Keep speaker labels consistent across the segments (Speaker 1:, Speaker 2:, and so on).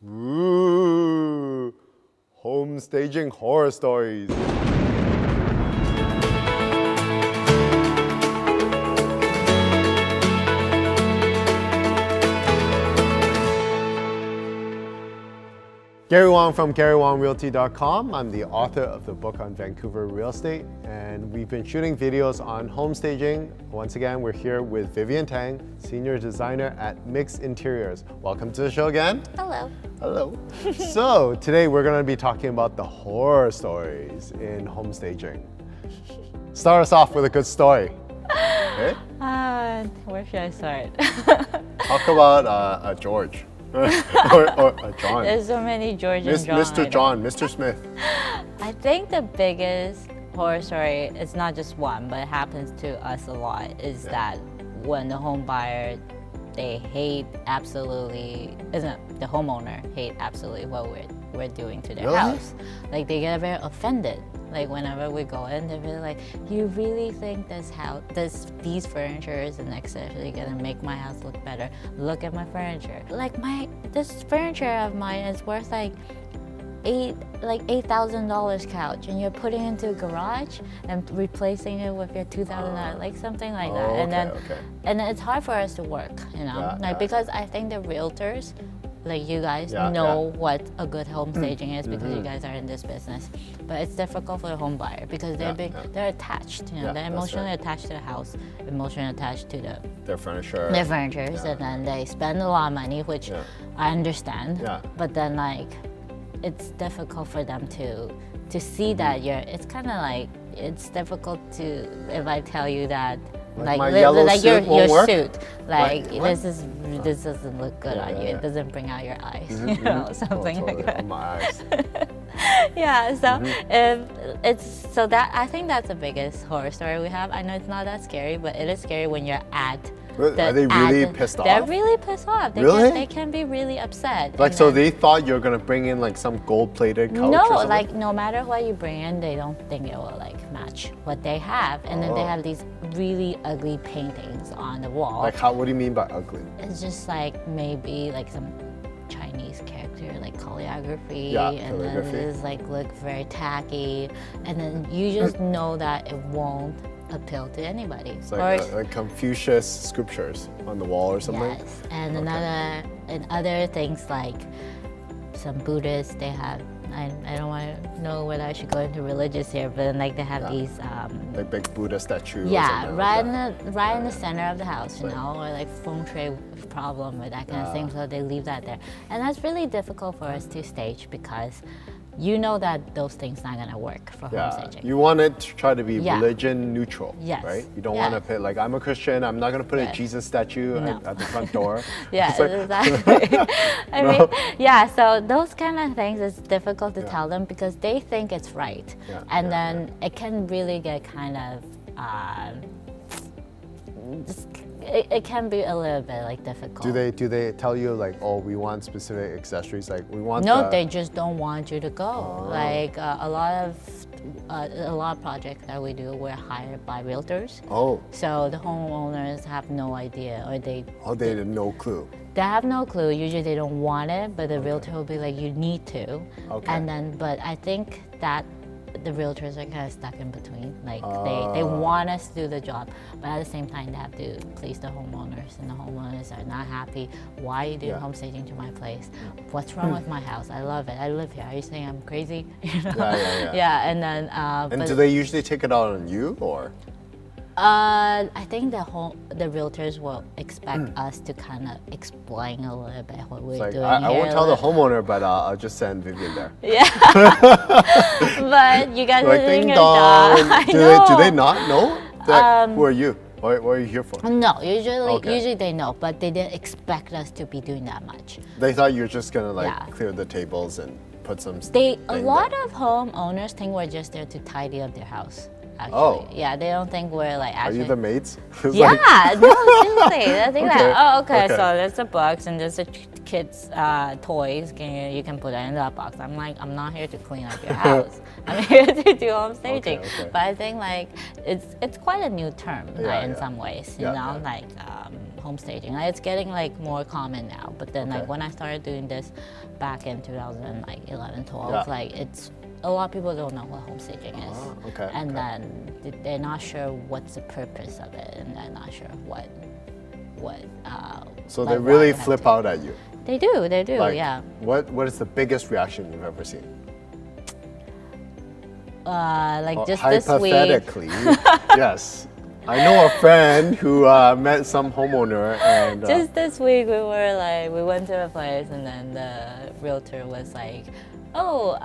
Speaker 1: Ooh, home staging horror stories. Gary Wong from GaryWongRealty.com. I'm the author of the book on Vancouver real estate, and we've been shooting videos on home staging. Once again, we're here with Vivian Teng, senior designer at Miix Interiors. Welcome to the show again.
Speaker 2: Hello.
Speaker 1: Hello. So today we're going to be talking about the horror stories in home staging. Start us off with a good story. Okay?
Speaker 2: Where should I start?
Speaker 1: Talk about George. or John.
Speaker 2: There's so many George and John.
Speaker 1: Mr. John, Mr. Smith.
Speaker 2: I think the biggest horror story, it's not just one, but it happens to us a lot, is that when the home buyer, they hate absolutely, isn't the homeowner hate absolutely what we're doing to their house. Like they get very offended. Like whenever we go in, they're really like, you really think these furnitures and accessories gonna make my house look better? Look at my furniture. Like this furniture of mine is worth like $8,000 couch, and you're putting it into a garage and replacing it with your $2,000, like something like that. And then it's hard for us to work, you know, because I think the realtors, like you guys know what a good home staging is because you guys are in this business, but it's difficult for the home buyer because they're attached, you know, they're emotionally attached to the house, emotionally attached to
Speaker 1: their furnitures,
Speaker 2: and then they spend a lot of money, which I understand, but then like it's difficult for them to see that it's kind of like, it's difficult to, if I tell you that like your suit, like this doesn't look good on you. It doesn't bring out your eyes, you know, something like that.
Speaker 1: My eyes.
Speaker 2: So I think that's the biggest horror story we have. I know it's not that scary, but it is scary when you're at.
Speaker 1: Are they really pissed off?
Speaker 2: They're really pissed off. They can be really upset.
Speaker 1: Like, so they thought you were gonna bring in like some gold-plated couch?
Speaker 2: No,
Speaker 1: or something?
Speaker 2: like no matter what you bring in, they don't think it will like match what they have, and then they have these really ugly paintings on the wall.
Speaker 1: Like how? What do you mean by ugly?
Speaker 2: It's just like maybe like some Chinese character, like calligraphy, and then it just like look very tacky, and then you just know that it won't appeal to anybody.
Speaker 1: It's like Confucius sculptures on the wall or something?
Speaker 2: Yes, and other things like some Buddhists, they have, I don't want to know whether I should go into religious here, but then like they have these
Speaker 1: like big Buddha statue.
Speaker 2: Right in the center of the house, you know, or like feng shui problem or that kind of thing, so they leave that there. And that's really difficult for us to stage because you know that those things not gonna work for home staging.
Speaker 1: You want it to try to be religion neutral,
Speaker 2: yes.
Speaker 1: right? You don't want to put, like, I'm a Christian, I'm not gonna put a Jesus statue at the front door.
Speaker 2: Exactly. I mean, so those kind of things, it's difficult to tell them because they think it's right. And then it can really get kind of, it can be a little bit like difficult.
Speaker 1: Do they tell you like, oh, we want specific accessories, like we want?
Speaker 2: No, they just don't want you to go. Like a lot of projects that we do, we're hired by realtors. Oh. So the homeowners have no idea, or they
Speaker 1: have no clue.
Speaker 2: They have no clue. Usually they don't want it, but the realtor will be like, you need to. And then, but I think that the realtors are kind of stuck in between. Like they want us to do the job, but at the same time they have to please the homeowners, and the homeowners are not happy. Why are you doing home staging to my place? What's wrong with my house? I love it. I live here. Are you saying I'm crazy? You know? And then.
Speaker 1: And do they usually take it out on you, or?
Speaker 2: I think the realtors will expect us to kind of explain a little bit what we're doing.
Speaker 1: I won't tell the homeowner, but I'll just send Vivian there.
Speaker 2: But you guys
Speaker 1: are
Speaker 2: doing your job.
Speaker 1: Do they not know? Who are you? What are you here for?
Speaker 2: No, usually they know, but they didn't expect us to be doing that much.
Speaker 1: They thought you were just gonna like clear the tables and put some.
Speaker 2: A lot of homeowners think we're just there to tidy up their house. actually.
Speaker 1: Oh.
Speaker 2: Yeah, they don't think we're like
Speaker 1: Are
Speaker 2: actually.
Speaker 1: you the maids? It's
Speaker 2: Yeah,
Speaker 1: like-
Speaker 2: no, seriously. They think
Speaker 1: Okay,
Speaker 2: that, oh, okay,
Speaker 1: okay.
Speaker 2: so there's the books and there's the kids' toys. You can put it in that box. I'm like, I'm not here to clean up your house. I'm here to do home staging.
Speaker 1: Okay.
Speaker 2: But I think like it's quite a new term like, in
Speaker 1: yeah.
Speaker 2: some ways, you
Speaker 1: Yeah,
Speaker 2: know,
Speaker 1: yeah.
Speaker 2: like home staging. Like, it's getting like more common now. But then like
Speaker 1: Okay.
Speaker 2: when I started doing this back in 2011, 12,
Speaker 1: Yeah.
Speaker 2: like it's a lot of people don't know what home staging is.
Speaker 1: Ah, okay,
Speaker 2: And
Speaker 1: okay.
Speaker 2: then they're not sure what's the purpose of it, and they're not sure what.
Speaker 1: So
Speaker 2: like,
Speaker 1: they
Speaker 2: why
Speaker 1: really
Speaker 2: you have
Speaker 1: flip
Speaker 2: to.
Speaker 1: out at you.
Speaker 2: They do,
Speaker 1: Like,
Speaker 2: yeah.
Speaker 1: What is the biggest reaction you've ever seen?
Speaker 2: Like
Speaker 1: Or
Speaker 2: just this week.
Speaker 1: hypothetically, yes. I know a friend who met some homeowner and
Speaker 2: Just this week, we went to a place, and then the realtor was like, "Oh,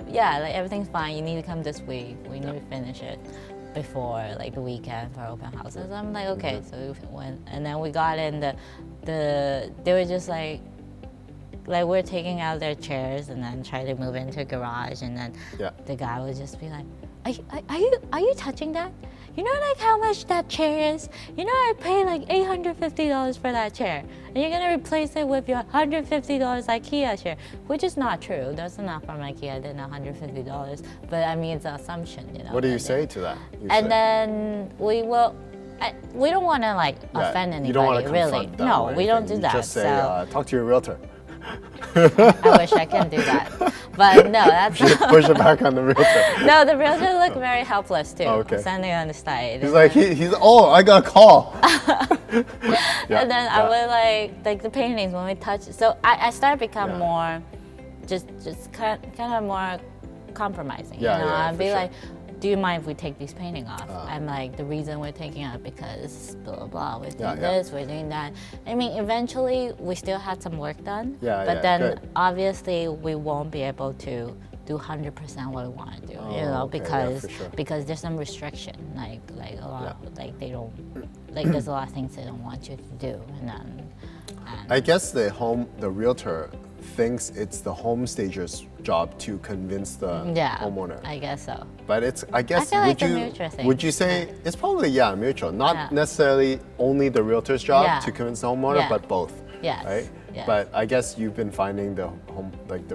Speaker 2: yeah, like everything's fine. You need to come this week. We need to finish it before like the weekend for open houses." I'm like, okay, so we went, and then we got in they were just like we're taking out their chairs and then try to move into a garage, and then
Speaker 1: Yeah.
Speaker 2: the guy would just be like, are you touching that? You know like how much that chair is? You know I paid like $850 for that chair, and you're gonna replace it with your $150 IKEA chair, which is not true. That's not from IKEA. They're not $150, but I mean it's an assumption, you know.
Speaker 1: what do you
Speaker 2: and
Speaker 1: say to that? You
Speaker 2: and
Speaker 1: say-
Speaker 2: then we don't want to like
Speaker 1: Yeah,
Speaker 2: offend anybody,
Speaker 1: you don't want to
Speaker 2: really.
Speaker 1: confront them
Speaker 2: No,
Speaker 1: or
Speaker 2: we don't
Speaker 1: anything.
Speaker 2: do
Speaker 1: You
Speaker 2: that.
Speaker 1: just say,
Speaker 2: so
Speaker 1: talk to your realtor.
Speaker 2: I wish I can do that, but no, that's
Speaker 1: Push it back on the realtor.
Speaker 2: no. The realtor looked very helpless too,
Speaker 1: Oh, okay.
Speaker 2: standing on the side.
Speaker 1: He's like, oh, I got a call. Yeah,
Speaker 2: And then I would like the paintings when we touch. So I started to become
Speaker 1: Yeah.
Speaker 2: more, just kind of more compromising.
Speaker 1: Yeah,
Speaker 2: you know,
Speaker 1: yeah,
Speaker 2: I'd
Speaker 1: for
Speaker 2: be
Speaker 1: sure.
Speaker 2: like, do you mind if we take these painting off? I'm like, the reason we're taking it because blah blah blah. We're doing
Speaker 1: Yeah, yeah.
Speaker 2: this, we're doing that. I mean, eventually we still had some work done.
Speaker 1: Yeah,
Speaker 2: But
Speaker 1: yeah,
Speaker 2: then
Speaker 1: good.
Speaker 2: obviously we won't be able to do 100% what we want to do.
Speaker 1: Oh,
Speaker 2: you know,
Speaker 1: okay, yeah,
Speaker 2: because
Speaker 1: for sure.
Speaker 2: because there's some restriction, like a lot, like they don't, like there's a lot of things they don't want you to do, and then.
Speaker 1: I guess the realtor thinks it's the home stager's job to convince the
Speaker 2: Yeah,
Speaker 1: homeowner.
Speaker 2: I guess so.
Speaker 1: But I guess,
Speaker 2: feel like
Speaker 1: would
Speaker 2: it's a
Speaker 1: you
Speaker 2: mutual thing.
Speaker 1: would you say it's probably mutual, not
Speaker 2: Yeah.
Speaker 1: necessarily only the realtor's job
Speaker 2: Yeah.
Speaker 1: to convince the homeowner,
Speaker 2: Yeah.
Speaker 1: but both.
Speaker 2: Yes,
Speaker 1: Right.
Speaker 2: yes.
Speaker 1: But I guess you've been finding the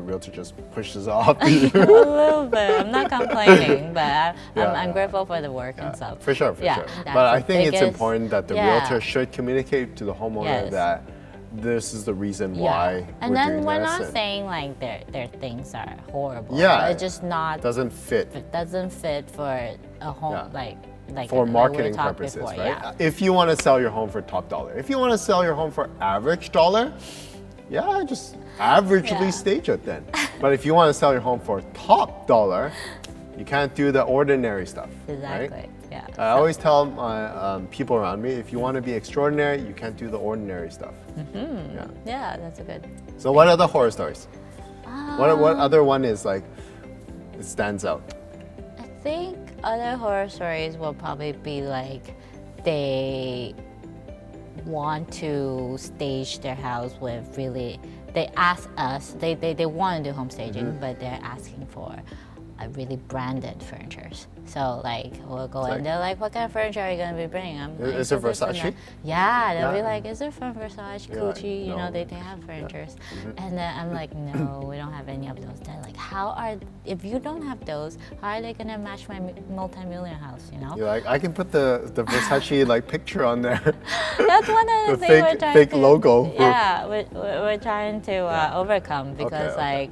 Speaker 1: realtor just pushes off you.
Speaker 2: A little bit. I'm not complaining, but I'm
Speaker 1: Yeah.
Speaker 2: grateful for the work and stuff.
Speaker 1: For sure, for
Speaker 2: Yeah,
Speaker 1: sure.
Speaker 2: that's
Speaker 1: But I
Speaker 2: the
Speaker 1: think it's
Speaker 2: biggest-
Speaker 1: important that the
Speaker 2: yeah.
Speaker 1: realtor should communicate to the homeowner
Speaker 2: Yes.
Speaker 1: that this is the reason
Speaker 2: Yeah.
Speaker 1: why
Speaker 2: And
Speaker 1: we're
Speaker 2: then
Speaker 1: doing
Speaker 2: we're
Speaker 1: this.
Speaker 2: not
Speaker 1: and
Speaker 2: saying like their things are horrible.
Speaker 1: Yeah.
Speaker 2: It's just not.
Speaker 1: doesn't fit
Speaker 2: It doesn't fit for a home
Speaker 1: Yeah.
Speaker 2: like
Speaker 1: for
Speaker 2: we
Speaker 1: marketing
Speaker 2: talked
Speaker 1: purposes,
Speaker 2: before,
Speaker 1: right?
Speaker 2: Yeah.
Speaker 1: If you want to sell your home for top dollar, if you want to sell your home for average dollar, yeah, just averagely
Speaker 2: Yeah.
Speaker 1: stage it then. But if you want to sell your home for top dollar, you can't do the ordinary stuff.
Speaker 2: Exactly.
Speaker 1: Right?
Speaker 2: Yeah.
Speaker 1: I always tell my people around me, if you want to be extraordinary, you can't do the ordinary stuff. Yeah.
Speaker 2: Yeah, that's a good.
Speaker 1: So what other horror stories? What
Speaker 2: Um,
Speaker 1: other one is like, it stands out?
Speaker 2: I think other horror stories will probably be like they want to stage their house with really. They ask us. They want to do home staging,
Speaker 1: Mm-hmm.
Speaker 2: but they're asking for a really branded furnitures. So like we'll go in,
Speaker 1: like-
Speaker 2: they're like, "What kind of furniture are you gonna be bringing?" I'm like,
Speaker 1: Is it
Speaker 2: "This and
Speaker 1: Versace?"
Speaker 2: that." Yeah, they'll be
Speaker 1: Yeah.
Speaker 2: like, "Is it from Versace,
Speaker 1: You're like,
Speaker 2: Gucci?" You know,
Speaker 1: "No."
Speaker 2: they have furnitures, and then I'm like, "No, we don't have any of those." They're like, if you don't have those, how are they gonna match my multi-million house? You know?
Speaker 1: You're like, I can put the Versace like picture on there.
Speaker 2: That's one of the
Speaker 1: The
Speaker 2: things we're
Speaker 1: fake-
Speaker 2: trying
Speaker 1: fake
Speaker 2: to.
Speaker 1: logo.
Speaker 2: Yeah, we're trying to overcome because
Speaker 1: okay.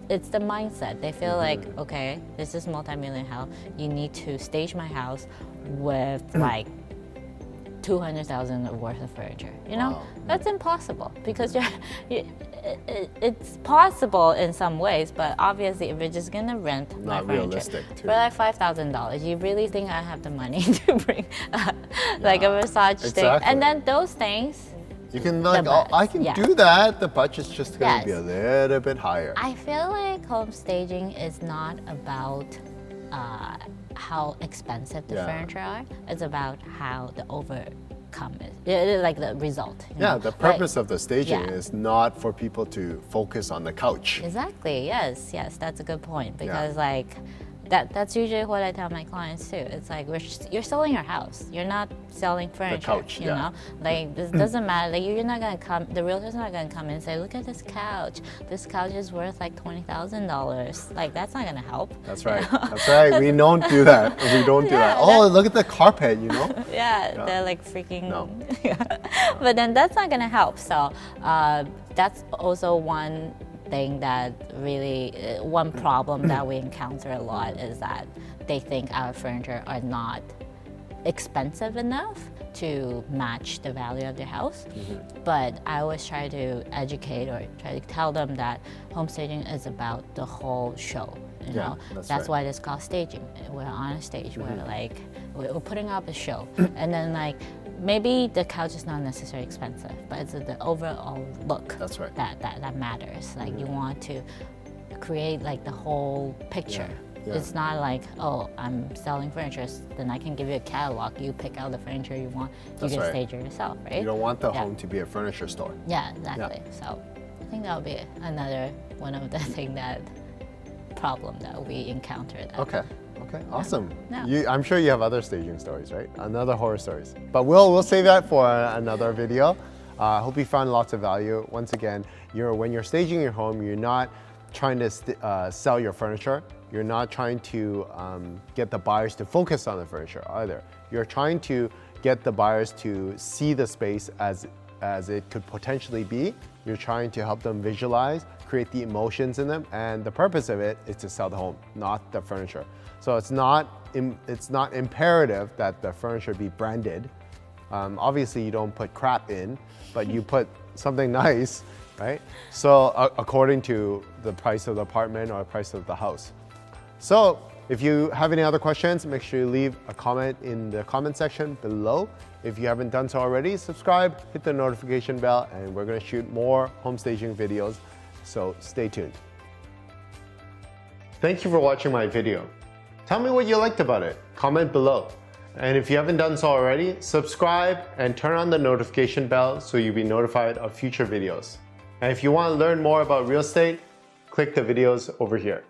Speaker 2: it's the mindset. They feel
Speaker 1: Mm-hmm.
Speaker 2: like, okay, this is multi-million house. You need to stage my house with
Speaker 1: Mm.
Speaker 2: like 200,000 worth of furniture. You know,
Speaker 1: Wow.
Speaker 2: that's impossible because it's possible in some ways, but obviously if you're just gonna rent my
Speaker 1: Not
Speaker 2: furniture
Speaker 1: realistic, too.
Speaker 2: for like $5,000, you really think I have the money to bring like a Versace thing?
Speaker 1: Exactly.
Speaker 2: And then those things,
Speaker 1: You can like,
Speaker 2: The
Speaker 1: oh, I
Speaker 2: best,
Speaker 1: can
Speaker 2: yeah.
Speaker 1: do that. The budget's just gonna be a
Speaker 2: Yes.
Speaker 1: little bit higher.
Speaker 2: I feel like home staging is not about how expensive the
Speaker 1: Yeah.
Speaker 2: furniture are. It's about how the overcome is, like the result. you
Speaker 1: Yeah,
Speaker 2: know?
Speaker 1: the
Speaker 2: Like-
Speaker 1: purpose of the staging
Speaker 2: yeah.
Speaker 1: is not for people to focus on the couch.
Speaker 2: Exactly. Yes. Yes. That's a good point because like That's usually what I tell my clients too. It's like you're selling your house. You're not selling furniture.
Speaker 1: couch,
Speaker 2: you
Speaker 1: yeah.
Speaker 2: know, like this doesn't matter. Like you're not gonna come. The realtor's not gonna come in and say, "Look at this couch. This couch is worth like $20,000." Like that's not gonna help.
Speaker 1: That's right. That's right. We don't do that. We don't do that. Oh, look at the carpet, you know?
Speaker 2: Yeah, they're like freaking.
Speaker 1: No.
Speaker 2: But then that's not gonna help. So that's also one thing that really, one problem that we encounter a lot is that they think our furniture are not expensive enough to match the value of their house. But I always try to educate or try to tell them that home staging is about the whole show. You know, that's
Speaker 1: right.
Speaker 2: why it's called staging. We're on a stage. We're like, we're putting up a show, and then like maybe the couch is not necessarily expensive, but it's the overall look.
Speaker 1: That's right.
Speaker 2: That matters. Like you want to create like the whole picture.
Speaker 1: Yeah.
Speaker 2: It's not like, oh, I'm selling furniture, then I can give you a catalog. You pick out the furniture you want. You can stage it yourself, right?
Speaker 1: You don't want the home to be a furniture store.
Speaker 2: Yeah, exactly. So I think that would be another one of the problem that we encountered.
Speaker 1: Okay. Okay, awesome.
Speaker 2: Yeah.
Speaker 1: I'm sure you have other staging stories, right? Another horror stories. But we'll save that for another video. I hope you found lots of value. Once again, when you're staging your home, you're not trying to sell your furniture. You're not trying to get the buyers to focus on the furniture either. You're trying to get the buyers to see the space as it could potentially be. You're trying to help them visualize, create the emotions in them, and the purpose of it is to sell the home, not the furniture. So it's not imperative that the furniture be branded. Obviously, you don't put crap in, but you put something nice, right? So according to the price of the apartment or the price of the house. So if you have any other questions, make sure you leave a comment in the comment section below. If you haven't done so already, subscribe, hit the notification bell, and we're gonna shoot more home staging videos, so stay tuned. Thank you for watching my video. Tell me what you liked about it, comment below. And if you haven't done so already, subscribe and turn on the notification bell so you'll be notified of future videos. And if you want to learn more about real estate, click the videos over here.